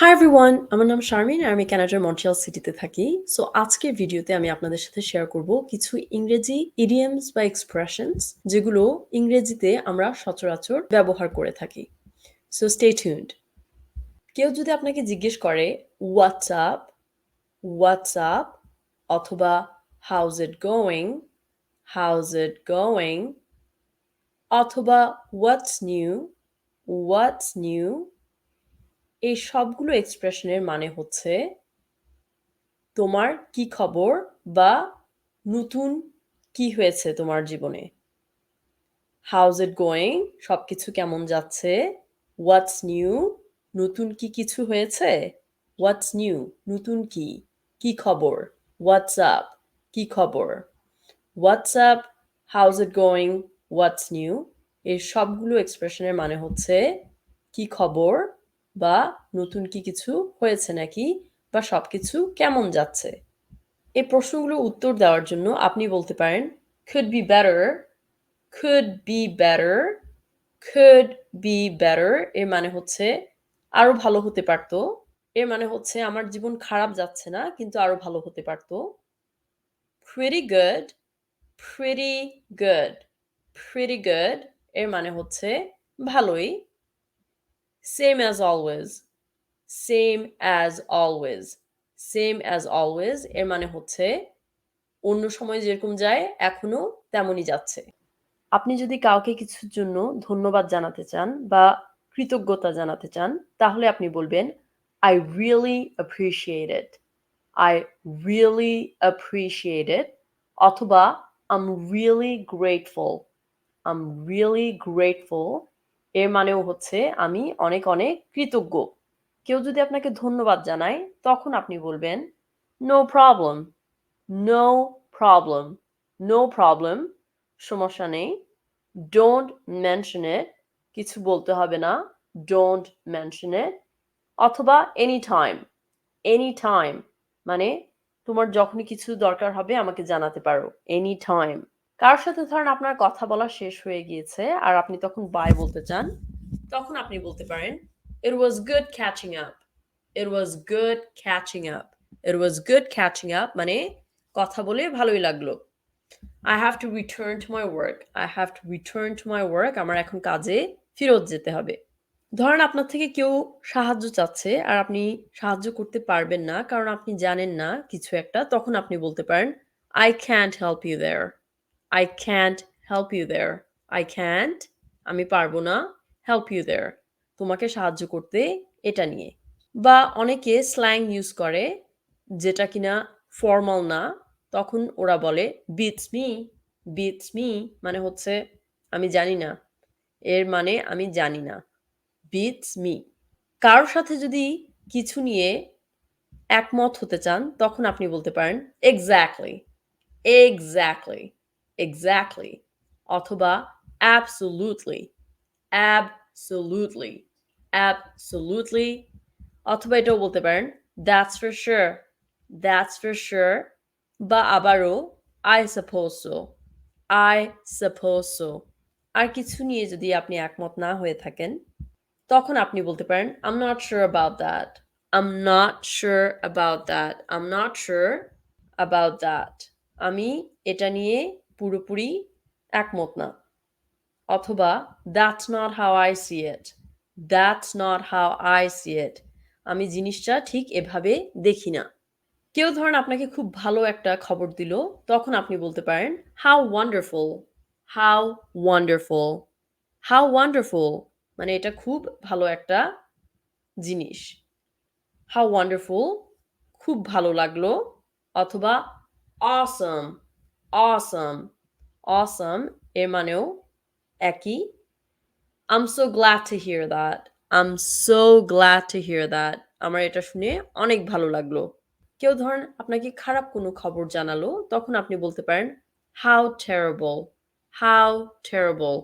Hi everyone, আমার নাম শারমিন আর আমি কানাডার মন্ট্রিয়াল সিটিতে থাকি। সো আজকের ভিডিওতে আমি আপনাদের সাথে শেয়ার করব কিছু ইংরেজি ইডিয়মস বা এক্সপ্রেশনস যেগুলো ইংরেজিতে আমরা সচরাচর ব্যবহার করে থাকি। So stay tuned. কেউ যদি আপনাকে জিজ্ঞেস করে হোয়াটস আপ, হোয়াটস আপ অথবা হাউজ ইট গোয়িং, হাউজ ইট গোয়িং অথবা হোয়াটস নিউ, হোয়াটস নিউ, এই সবগুলো এক্সপ্রেশনের মানে হচ্ছে তোমার কি খবর বা নতুন কি হয়েছে তোমার জীবনে। হাউজ ইট গোয়িং সবকিছু কেমন যাচ্ছে। হোয়াটস নিউ নতুন কি কিছু হয়েছে। হোয়াটস নিউ নতুন কি, কি খবর। হোয়াটস আপ কি খবর। হোয়াটস আপ, হাউজ ইট গোয়িং, হোয়াটস নিউ এই সবগুলো এক্সপ্রেশনের মানে হচ্ছে কি খবর বা নতুন কি কিছু হয়েছে নাকি বা সবকিছু কেমন যাচ্ছে। এই প্রশ্নগুলোর উত্তর দেওয়ার জন্য আপনি বলতে পারেন could be better, could be better, could be better এর মানে হচ্ছে আরো ভালো হতে পারতো। এর মানে হচ্ছে আমার জীবন খারাপ যাচ্ছে না কিন্তু আরো ভালো হতে পারতো। pretty good, pretty good, pretty good এর মানে হচ্ছে ভালোই। same as always, same as always, same as always এর মানে হচ্ছে অন্য সময় যেরকম যায় এখনো তেমনই যাচ্ছে। আপনি যদি কাউকে কিছুর জন্য ধন্যবাদ জানাতে চান বা কৃতজ্ঞতা জানাতে চান তাহলে আপনি বলবেন I really appreciate it, I really appreciate it অথবা I'm really grateful, I'm really grateful এর মানেও হচ্ছে আমি অনেক অনেক কৃতজ্ঞ। কেউ যদি আপনাকে ধন্যবাদ জানায় তখন আপনি বলবেন no problem, no problem, no problem সমস্যা নেই। Don't mention it কিছু বলতে হবে না। Don't mention it অথবা anytime, anytime মানে তোমার যখনই কিছু দরকার হবে আমাকে জানাতে পারো anytime। কারোর সাথে ধরেন আপনার কথা বলা শেষ হয়ে গিয়েছে আর আপনি তখন বাই বলতে চান তখন আপনি বলতে পারেন it was good catching up, it was good catching up, it was good catching up মানে কথা বলে ভালোই লাগলো। I have to return to my work, I have to return to my work আমার এখন কাজে ফেরত যেতে হবে। ধরেন আপনার থেকে কেউ সাহায্য চাচ্ছে আর আপনি সাহায্য করতে পারবেন না কারণ আপনি জানেন না কিছু একটা তখন আপনি বলতে পারেন I can't help you there, I can't help you there, I can't আমি পারবো না help you there তোমাকে সাহায্য করতে এটা নিয়ে। বা অনেকে স্ল্যাং ইউজ করে যেটা কিনা ফর্মাল না তখন ওরা বলে beats me, beats me মানে হচ্ছে আমি জানি না, এর মানে আমি জানি না beats me। কারোর সাথে যদি কিছু নিয়ে একমত হতে চান তখন আপনি বলতে পারেন exactly, exactly, exactly অথবা absolutely, absolutely, absolutely অথবা এটাও বলতে পারেন that's for sure, that's for sure বা আবারও I suppose so, I suppose so। আর কিছু নিয়ে যদি আপনি একমত না হয়ে থাকেন তখন আপনি বলতে পারেন I'm not sure about that, I'm not sure about that, I'm not sure about that আমি এটা নিয়ে পুরোপুরি একমত না। অথবা that's not how I see it, that's not how I see it আমি জিনিসটা ঠিক এভাবে দেখি না। কেউ ধরেন আপনাকে খুব ভালো একটা খবর দিল তখন আপনি বলতে পারেন how wonderful, how wonderful, how wonderful মানে এটা খুব ভালো একটা জিনিস। how wonderful খুব ভালো লাগলো অথবা awesome, awesome, awesome এর মানেও একই। I'm so glad to hear that, I'm so glad to hear that আমার এটা শুনে অনেক ভালো লাগলো। কেউ ধরেন আপনাকে খারাপ কোনো খবর জানালো তখন আপনি বলতে পারেন how terrible, how terrible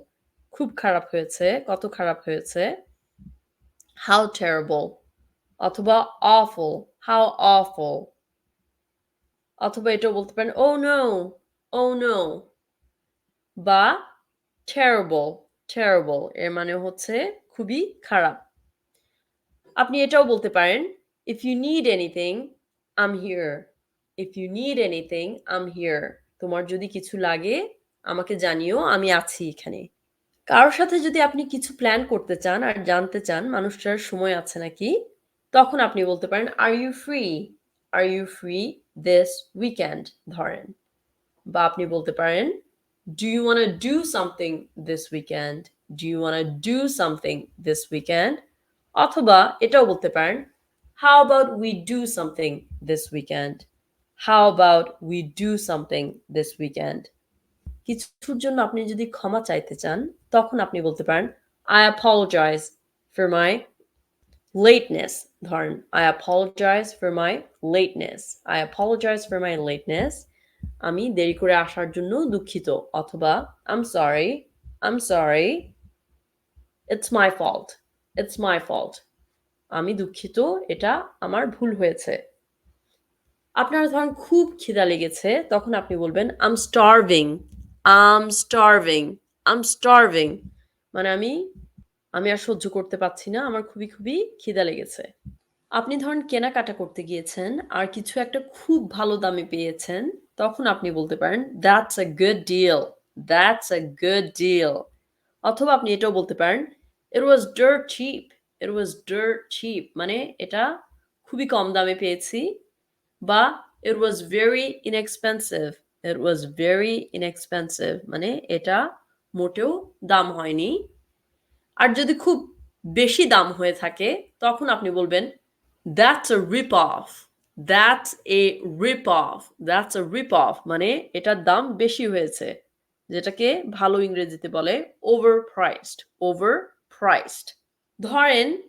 খুব খারাপ হয়েছে, কত খারাপ হয়েছে। how terrible অথবা awful, how awful অথবা এটাও বলতে পারেন oh no, oh no বা terrible, terrible এর মানে হচ্ছে খুবই খারাপ। আপনি এটাও বলতে পারেন, "If you need anything, I'm here. If you need anything, I'm here." তোমার যদি কিছু লাগে আমাকে জানিও, আমি আছি এখানে। কারো সাথে যদি আপনি কিছু প্ল্যান করতে চান আর জানতে চান মানুষটার সময় আছে নাকি, তখন আপনি বলতে পারেন, "Are you free? Are you free this weekend?" ধরেন। বা আপনি বলতে পারেন, "Do you wanna do something this weekend? Do you wanna do something this weekend?" অথবা এটাও বলতে পারেন, "How about we do something this weekend? How about we do something this weekend?" কিছুর জন্য আপনি যদি ক্ষমা চাইতে চান, তখন আপনি বলতে পারেন, "I apologize for my lateness." ধরেন, "I apologize for my lateness. I apologize for my lateness." আমি দেরি করে আসার জন্য দুঃখিত। অথবা I'm sorry, I'm sorry. It's my fault. It's my fault. আমি দুঃখিত, এটা আমার ভুল হয়েছে। আপনার ধরেন খুব খিদা লেগেছে, তখন আপনি বলবেন I'm starving. I'm starving. I'm starving. মানে আমি আর সহ্য করতে পারছি না। আমার খুবই খিদা লেগেছে। আপনি ধরেন কেনাকাটা করতে গিয়েছেন আর কিছু একটা খুব ভালো দামে পেয়েছেন, তখন আপনি বলতে পারেন "That's a good deal. That's a good deal." অথবা আপনি এটাও বলতে পারেন "It was dirt cheap. It was dirt cheap." মানে এটা খুবই কম দামে পেয়েছি। বা "It was very inexpensive. It was very inexpensive." মানে এটা মোটেও দাম হয়নি। আর যদি খুব বেশি দাম হয়ে থাকে, তখন আপনি বলবেন "That's a rip-off. That's a rip-off. That's a rip-off." মানে এটার দাম বেশি হয়েছে। যেটাকে ভালো ইংরেজিতে বলে overpriced. overpriced. ধরেন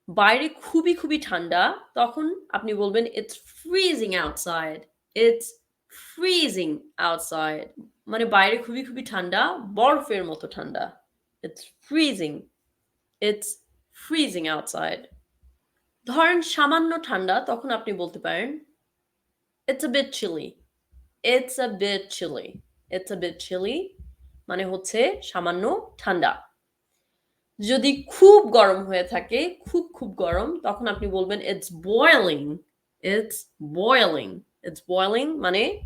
বাইরে খুবই ঠান্ডা, তখন আপনি বলবেন "It's freezing outside. It's freezing outside." মানে বাইরে খুবই ঠান্ডা, বরফের মতো ঠান্ডা। It's freezing. It's freezing outside. ধরেন সামান্য ঠান্ডা, তখন আপনি বলতে পারেন "It's a bit chilly. It's a bit chilly. It's a bit chilly." মানে হচ্ছে সামান্য ঠান্ডা। যদি খুব গরম হয়ে থাকে, খুব গরম, তখন আপনি বলবেন "It's boiling. It's boiling. It's boiling." মানে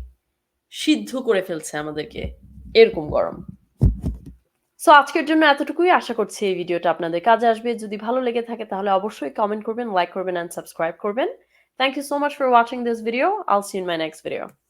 সিদ্ধ করে ফেলছে আমাদেরকে। এরকম গরম। সো আজকের জন্য এতটুকুই। আশা করছি এই ভিডিওটা আপনাদের কাজে আসবে। যদি ভালো লেগে থাকে তাহলে অবশ্যই কমেন্ট করবেন, লাইক করবেন অ্যান্ড সাবস্ক্রাইব করবেন। Thank you so much for watching this video. I'll see you in my next video.